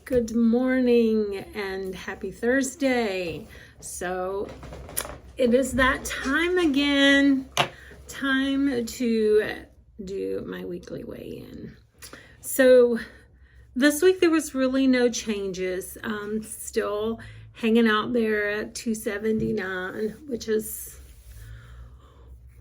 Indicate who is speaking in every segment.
Speaker 1: Good morning and happy Thursday. So it is that time again, time to do my weekly weigh-in. So this week there was really no changes. Still hanging out there at 279, which is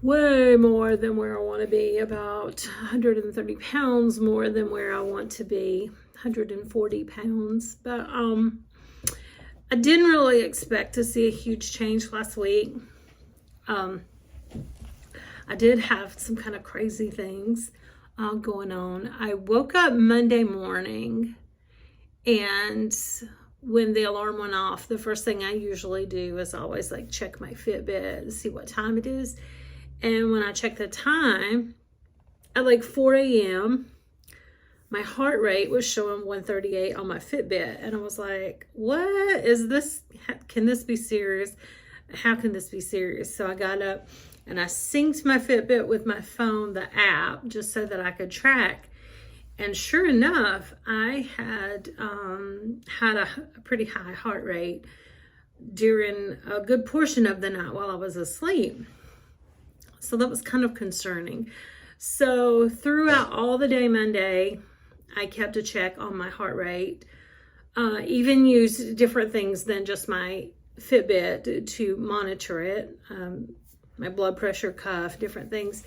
Speaker 1: way more than where I want to be, about 130 pounds more than where I want to be. 140 pounds, but I didn't really expect to see a huge change last week. I did have some kind of crazy things going on. I woke up Monday morning, and when the alarm went off, the first thing I usually do is always check my Fitbit and see what time it is. And when I checked the time at 4 a.m., my heart rate was showing 138 on my Fitbit. And I was like, what is this? Can this be serious? How can this be serious? So I got up and I synced my Fitbit with my phone, the app, just so that I could track. And sure enough, I had had a pretty high heart rate during a good portion of the night while I was asleep. So that was kind of concerning. So throughout all the day Monday, I kept a check on my heart rate, even used different things than just my Fitbit to monitor it, my blood pressure, cuff, different things.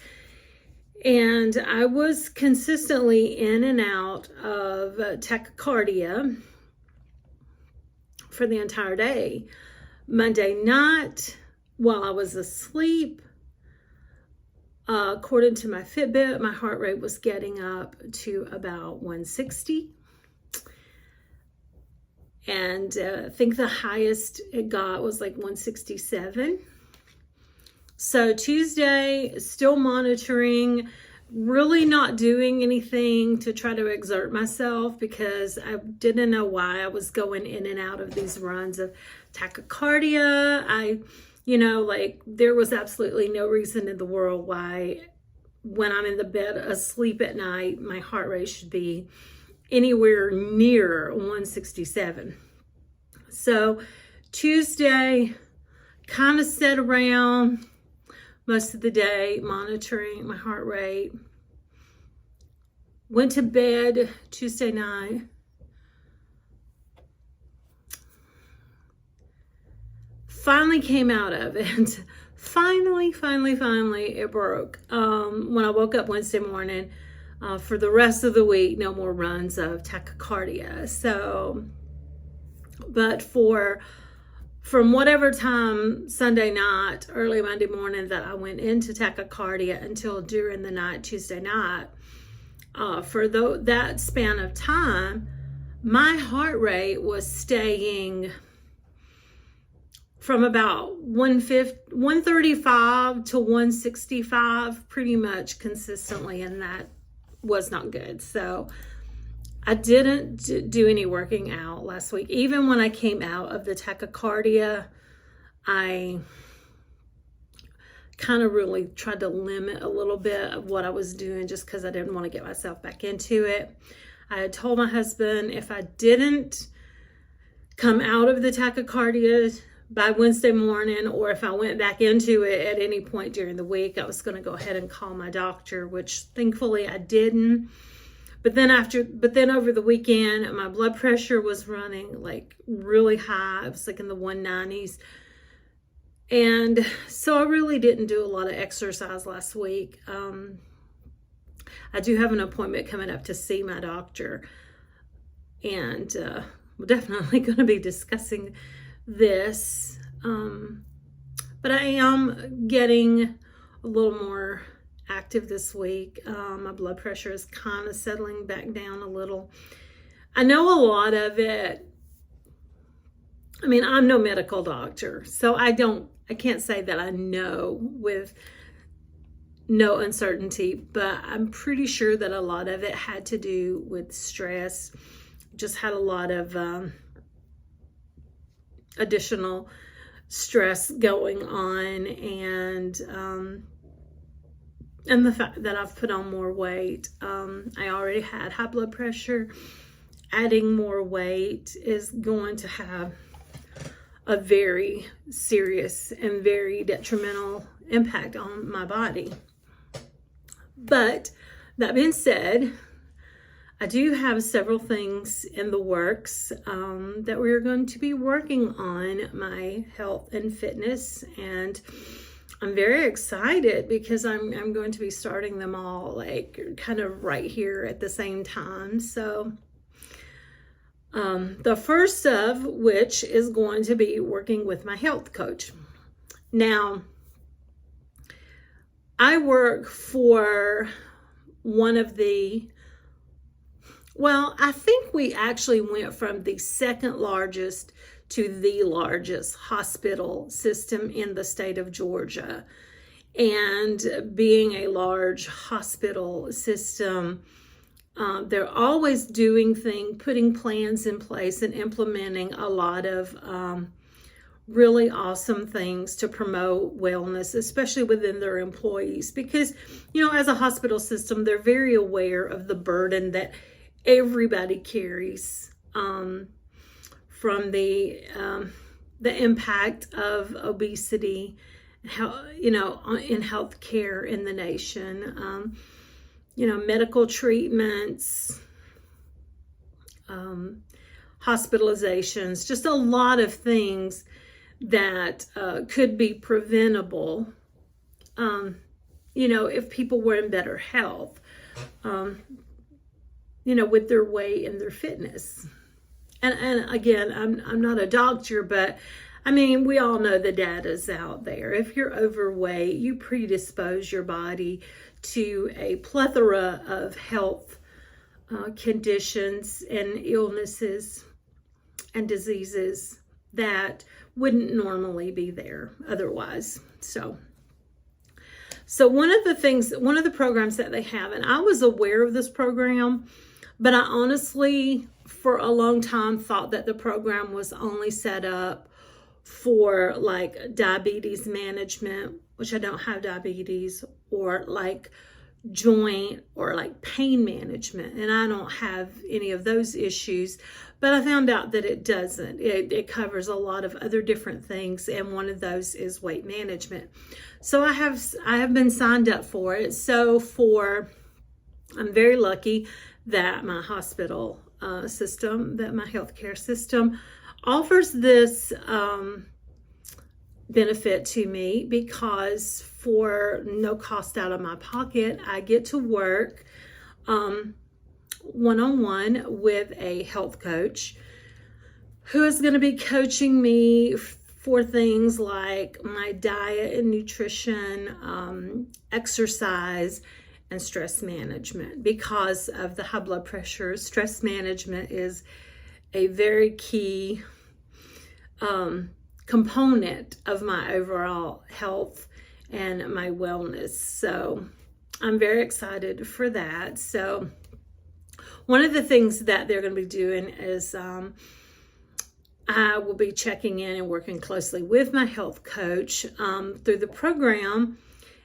Speaker 1: And I was consistently in and out of tachycardia for the entire day. Monday night, while I was asleep, according to my Fitbit, my heart rate was getting up to about 160. And I think the highest it got was 167. So Tuesday, still monitoring, really not doing anything to try to exert myself because I didn't know why I was going in and out of these runs of tachycardia. There was absolutely no reason in the world why when I'm in the bed asleep at night, my heart rate should be anywhere near 167. So Tuesday, kind of sat around most of the day monitoring my heart rate. Went to bed Tuesday night. Finally came out of it. Finally, it broke. When I woke up Wednesday morning, for the rest of the week, no more runs of tachycardia. So, but from whatever time Sunday night, early Monday morning that I went into tachycardia until during the night, Tuesday night, for that span of time, my heart rate was staying from about 135 to 165 pretty much consistently, and that was not good. So I didn't do any working out last week. Even when I came out of the tachycardia, I kind of really tried to limit a little bit of what I was doing just because I didn't want to get myself back into it. I had told my husband if I didn't come out of the tachycardia by Wednesday morning, or if I went back into it at any point during the week, I was going to go ahead and call my doctor, which thankfully I didn't. But then over the weekend, my blood pressure was running really high. It was in the 190s. And so I really didn't do a lot of exercise last week. I do have an appointment coming up to see my doctor, and we're definitely going to be discussing this, but I am getting a little more active this week. My blood pressure is kind of settling back down a little. I know a lot of it, I'm no medical doctor, so I can't say that I know with no uncertainty, but I'm pretty sure that a lot of it had to do with stress. Just had a lot of additional stress going on, and the fact that I've put on more weight. I already had high blood pressure, adding more weight is going to have a very serious and very detrimental impact on my body. But that being said, I do have several things in the works that we're going to be working on my health and fitness, and I'm very excited because I'm going to be starting them all like kind of right here at the same time. So the first of which is going to be working with my health coach. Now, I work for one of the, well, I think we actually went from the second largest to the largest hospital system in the state of Georgia. And being a large hospital system, they're always doing things, putting plans in place and implementing a lot of really awesome things to promote wellness, especially within their employees. Because, you know, as a hospital system, they're very aware of the burden that everybody carries from the impact of obesity, how, you know, in healthcare in the nation. You know, medical treatments, hospitalizations, just a lot of things that could be preventable, you know, if people were in better health, you know, with their weight and their fitness. And again, I'm not a doctor, but I mean, we all know the data's out there. If you're overweight, you predispose your body to a plethora of health conditions and illnesses and diseases that wouldn't normally be there otherwise. So one of the programs that they have, and I was aware of this program, but I honestly, for a long time, thought that the program was only set up for like diabetes management, which I don't have diabetes, or like joint or like pain management, and I don't have any of those issues. But I found out that it doesn't. It covers a lot of other different things, and one of those is weight management. So I have been signed up for it. So I'm very lucky that my hospital system, that my healthcare system offers this benefit to me, because for no cost out of my pocket, I get to work one-on-one with a health coach who is going to be coaching me for things like my diet and nutrition, exercise, and stress management. Because of the high blood pressure, stress management is a very key component of my overall health and my wellness. So I'm very excited for that. So one of the things that they're going to be doing is I will be checking in and working closely with my health coach through the program.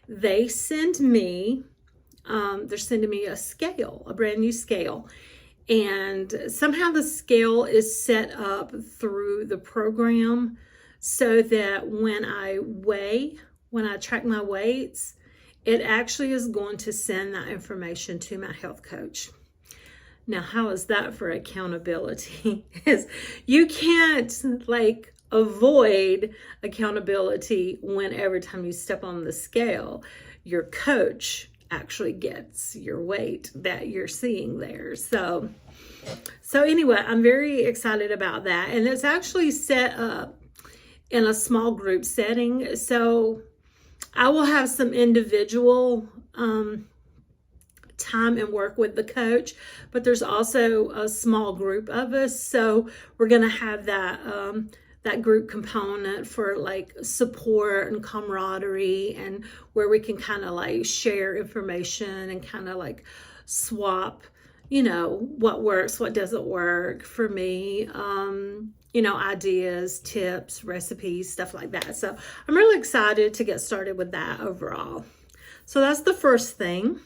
Speaker 1: They send me, they're sending me a scale, a brand new scale. And somehow the scale is set up through the program so that when I track my weights, it actually is going to send that information to my health coach. Now, how is that for accountability? Is you can't like avoid accountability when every time you step on the scale, your coach actually gets your weight that you're seeing there. So anyway, I'm very excited about that. And it's actually set up in a small group setting. So I will have some individual time and work with the coach, but there's also a small group of us. So we're going to have that group component for like support and camaraderie, and where we can kind of like share information and kind of like swap, you know, what works, what doesn't work for me, you know, ideas, tips, recipes, stuff like that. So I'm really excited to get started with that overall. So that's the first thing.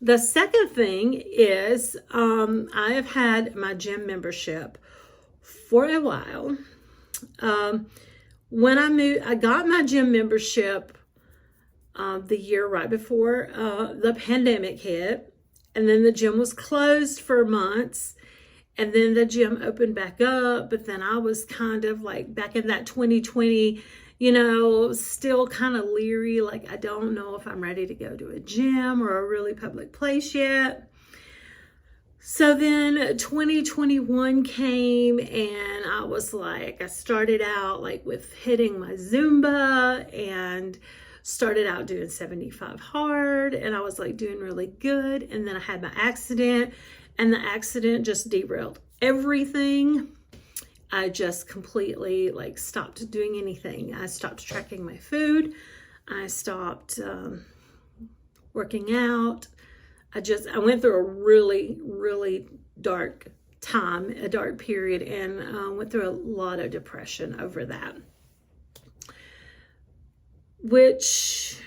Speaker 1: The second thing is I have had my gym membership for a while. When I got my gym membership the year right before the pandemic hit, and then the gym was closed for months, and then the gym opened back up, but then I was kind of like back in that 2020, still kind of leery, like I don't know if I'm ready to go to a gym or a really public place yet. So then 2021 came, and I was like, I started out like with hitting my Zumba and started out doing 75 hard, and I was like doing really good. And then I had my accident, and the accident just derailed everything. I just completely like stopped doing anything. I stopped tracking my food. I stopped working out. I went through a really, really dark time, a dark period, and went through a lot of depression over that. Which,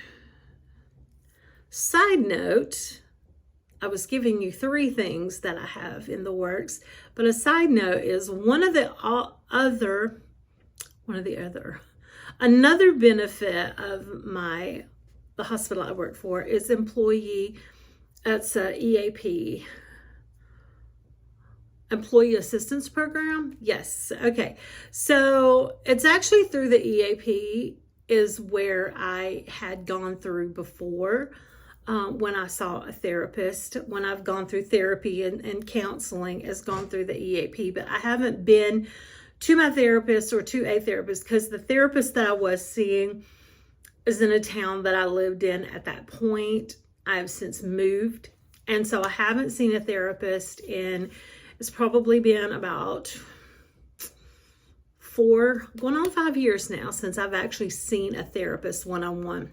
Speaker 1: side note, I was giving you 3 things that I have in the works, but a side note is another benefit of the hospital I work for is that's a EAP, Employee Assistance Program. Yes. Okay. So it's actually through the EAP is where I had gone through before. When I saw a therapist, when I've gone through therapy and counseling, has gone through the EAP, but I haven't been to my therapist or to a therapist because the therapist that I was seeing is in a town that I lived in at that point. I've since moved, and so I haven't seen a therapist it's probably been about 4 going on 5 years now since I've actually seen a therapist one-on-one.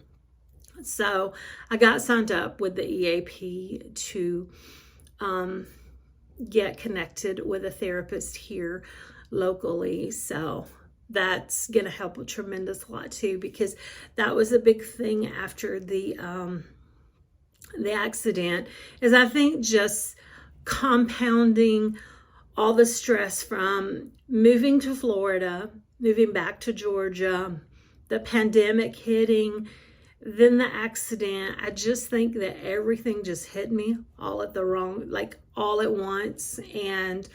Speaker 1: So I got signed up with the EAP to get connected with a therapist here locally. So that's going to help a tremendous lot too, because that was a big thing after the accident, is I think just compounding all the stress from moving to Florida, moving back to Georgia, the pandemic hitting, then the accident. I just think that everything just hit me all at once. And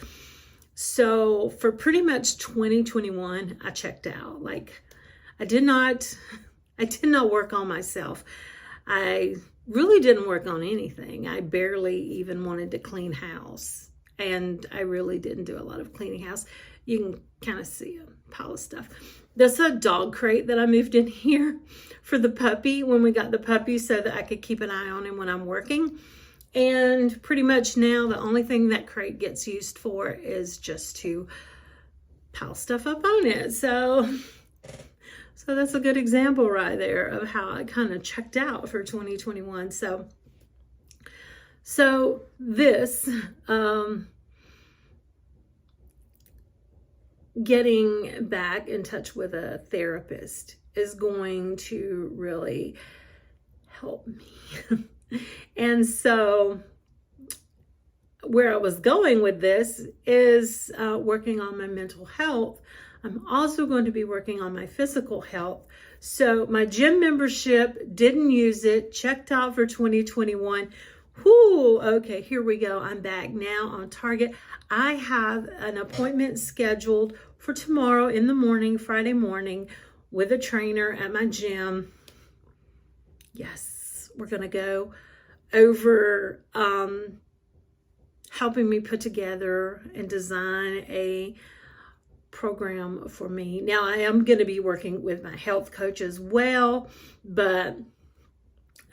Speaker 1: so for pretty much 2021, I checked out. Like I did not work on myself. I really didn't work on anything. I barely even wanted to clean house. And I really didn't do a lot of cleaning house. You can kind of see a pile of stuff. There's a dog crate that I moved in here for the puppy when we got the puppy, so that I could keep an eye on him when I'm working. And pretty much now the only thing that crate gets used for is just to pile stuff up on it. So that's a good example right there of how I kind of checked out for 2021. So this, getting back in touch with a therapist is going to really help me. And so where I was going with this is working on my mental health. I'm also going to be working on my physical health. So my gym membership, didn't use it, checked out for 2021. Whoo, okay, here we go. I'm back now on target. I have an appointment scheduled for tomorrow in the morning, Friday morning, with a trainer at my gym. Yes, we're going to go over helping me put together and design a program for me. Now, I am going to be working with my health coach as well, but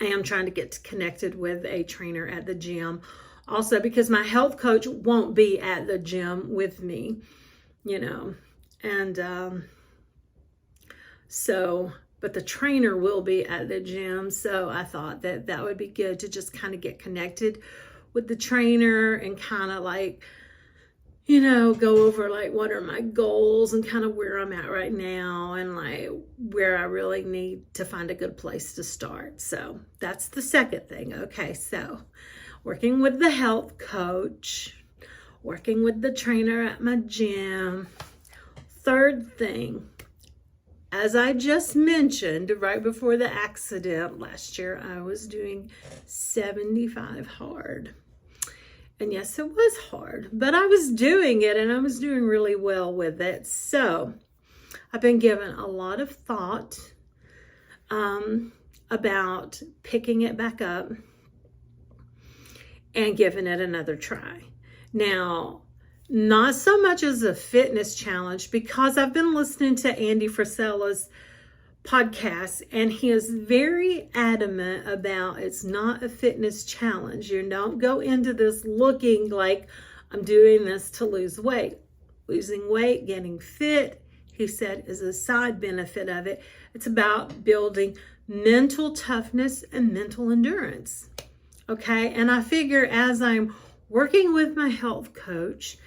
Speaker 1: I am trying to get connected with a trainer at the gym also, because my health coach won't be at the gym with me, and but the trainer will be at the gym. So I thought that would be good to just kind of get connected with the trainer and kind of like, go over like what are my goals and kind of where I'm at right now and like where I really need to find a good place to start. So that's the second thing. Okay, so working with the health coach, working with the trainer at my gym. Third thing, as I just mentioned right before the accident last year, I was doing 75 hard. And yes, it was hard, but I was doing it and I was doing really well with it. So I've been given a lot of thought about picking it back up and giving it another try. Now, not so much as a fitness challenge, because I've been listening to Andy Frisella's podcast, and he is very adamant about it's not a fitness challenge. You don't go into this looking like I'm doing this to lose weight. Losing weight, getting fit, he said, is a side benefit of it. It's about building mental toughness and mental endurance. Okay, and I figure as I'm working with my health coach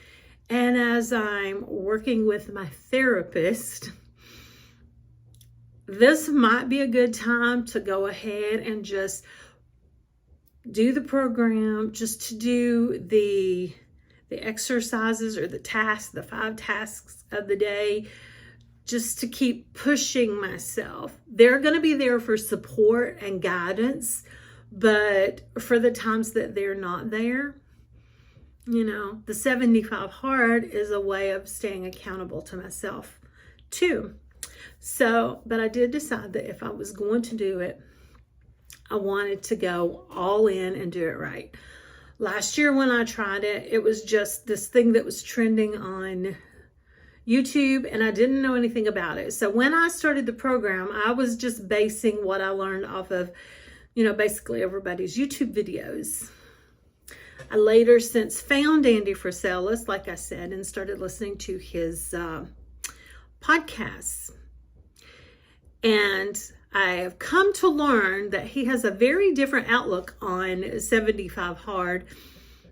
Speaker 1: and as I'm working with my therapist, this might be a good time to go ahead and just do the program, just to do the exercises or the tasks, the 5 tasks of the day, just to keep pushing myself. They're going to be there for support and guidance, but for the times that they're not there, the 75 hard is a way of staying accountable to myself too. So, but I did decide that if I was going to do it, I wanted to go all in and do it right. Last year when I tried it, it was just this thing that was trending on YouTube, and I didn't know anything about it. So when I started the program, I was just basing what I learned off of, basically everybody's YouTube videos. I later since found Andy Frisella's, like I said, and started listening to his podcasts. And I have come to learn that he has a very different outlook on 75 hard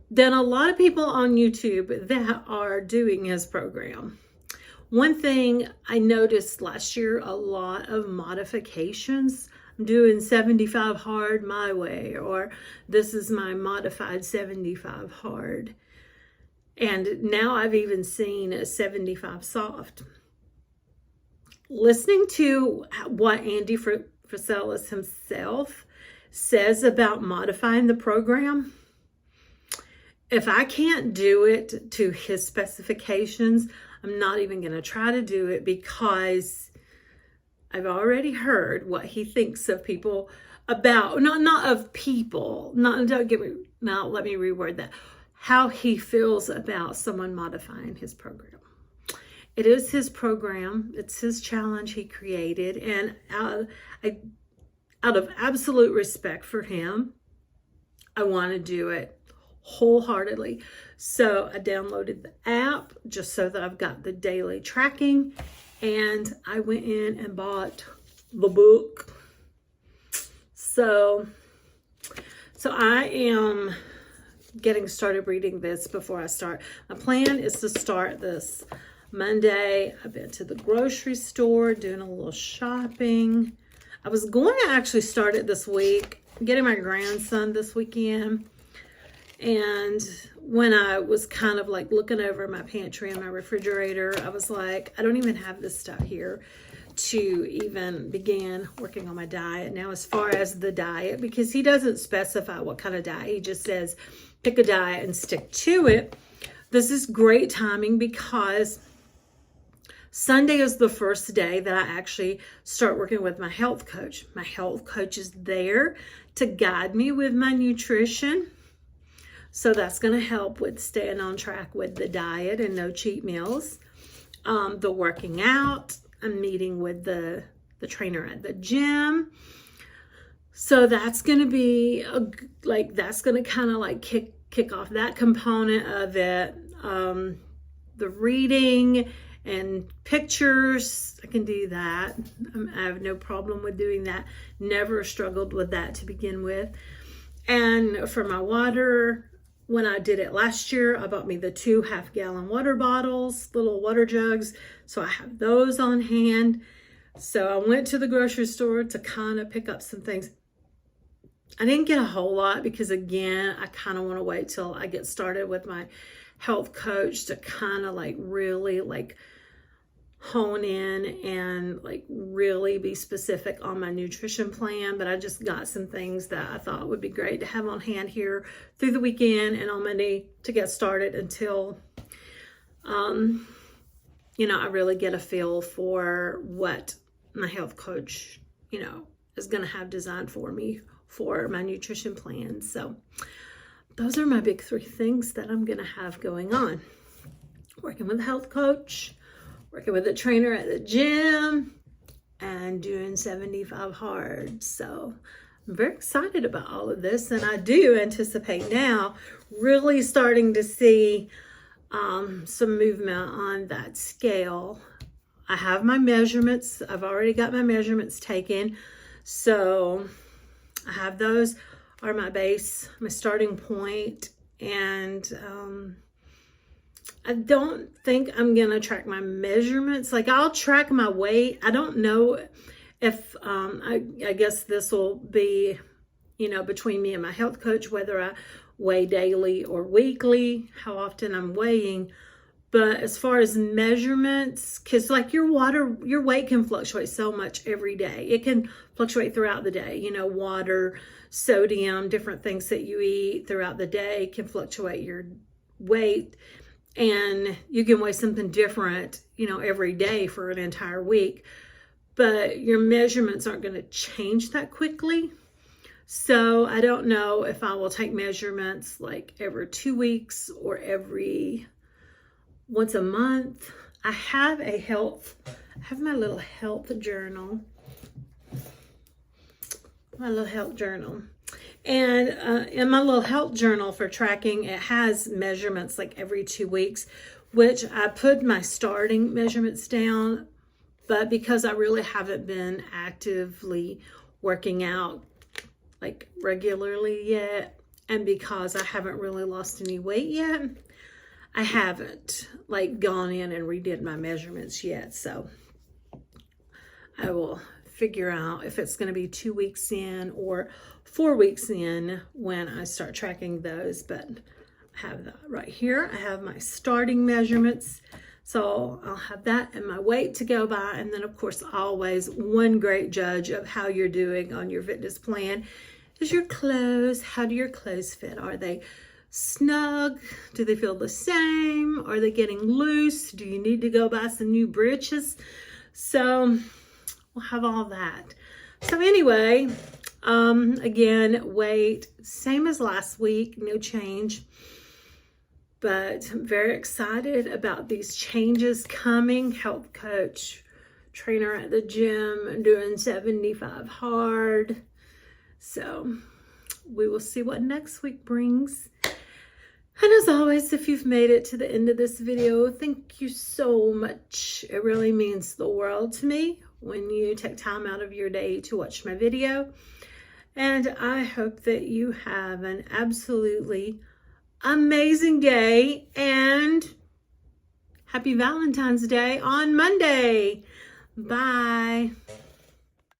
Speaker 1: than a lot of people on YouTube that are doing his program. One thing I noticed last year, a lot of modifications. I'm doing 75 hard my way, or this is my modified 75 hard. And now I've even seen a 75 soft. Listening to what Andy Frisella himself says about modifying the program, if I can't do it to his specifications, I'm not even going to try to do it, because I've already heard what he thinks of people about, not of people, let me reword that, how he feels about someone modifying his program. It is his program. It's his challenge he created. And out of absolute respect for him, I want to do it wholeheartedly. So I downloaded the app just so that I've got the daily tracking. And I went in and bought the book. So I am getting started reading this before I start. My plan is to start this Monday. I've been to the grocery store doing a little shopping. I was going to actually start it this week, getting my grandson this weekend. And when I was kind of like looking over my pantry and my refrigerator, I was like, I don't even have this stuff here to even begin working on my diet. Now, as far as the diet, because he doesn't specify what kind of diet, he just says, pick a diet and stick to it. This is great timing because Sunday is the first day that I actually start working with my health coach. My health coach is there to guide me with my nutrition. So that's going to help with staying on track with the diet and no cheat meals. The working out, I'm meeting with the trainer at the gym. So that's going to be that's going to kind of like kick off that component of it. The reading and pictures, I can do that. I have no problem with doing that. Never struggled with that to begin with. And for my water, when I did it last year, I bought me the 2 half-gallon water bottles, little water jugs. So I have those on hand. So I went to the grocery store to kind of pick up some things. I didn't get a whole lot because, again, I kind of want to wait till I get started with my health coach to kind of like really like hone in and like really be specific on my nutrition plan. But I just got some things that I thought would be great to have on hand here through the weekend and on Monday to get started until, you know, I really get a feel for what my health coach, you know, is going to have designed for me for my nutrition plan. So those are my big 3 things that I'm going to have going on. Working with a health coach, working with a trainer at the gym, and doing 75 hard. So I'm very excited about all of this, and I do anticipate now really starting to see some movement on that scale. I have my measurements. I've already got my measurements taken. So I have those are my base, my starting point. And I don't think I'm going to track my measurements. Like, I'll track my weight. I don't know if, I guess this will be, you know, between me and my health coach, whether I weigh daily or weekly, how often I'm weighing. But as far as measurements, because like your weight can fluctuate so much every day. It can fluctuate throughout the day. You know, water, sodium, different things that you eat throughout the day can fluctuate your weight. And you can weigh something different, you know, every day for an entire week. But your measurements aren't going to change that quickly. So I don't know if I will take measurements like every 2 weeks or once a month. I have my little health journal. And in my little health journal for tracking, it has measurements like every 2 weeks, which I put my starting measurements down. But because I really haven't been actively working out like regularly yet, and because I haven't really lost any weight yet, I haven't like gone in and redid my measurements yet. So I will figure out if it's going to be 2 weeks in or 4 weeks in when I start tracking those. But I have that right here. I have my starting measurements. So I'll have that and my weight to go by. And then, of course, always one great judge of how you're doing on your fitness plan is your clothes. How do your clothes fit? Are they snug? Do they feel the same? Are they getting loose? Do you need to go buy some new breeches? So we'll have all that. So anyway, again, weight, same as last week, no change. But I'm very excited about these changes coming. Health coach, trainer at the gym, doing 75 hard. So we will see what next week brings. And as always, if you've made it to the end of this video, thank you so much. It really means the world to me when you take time out of your day to watch my video. And I hope that you have an absolutely amazing day, and happy Valentine's Day on Monday. Bye.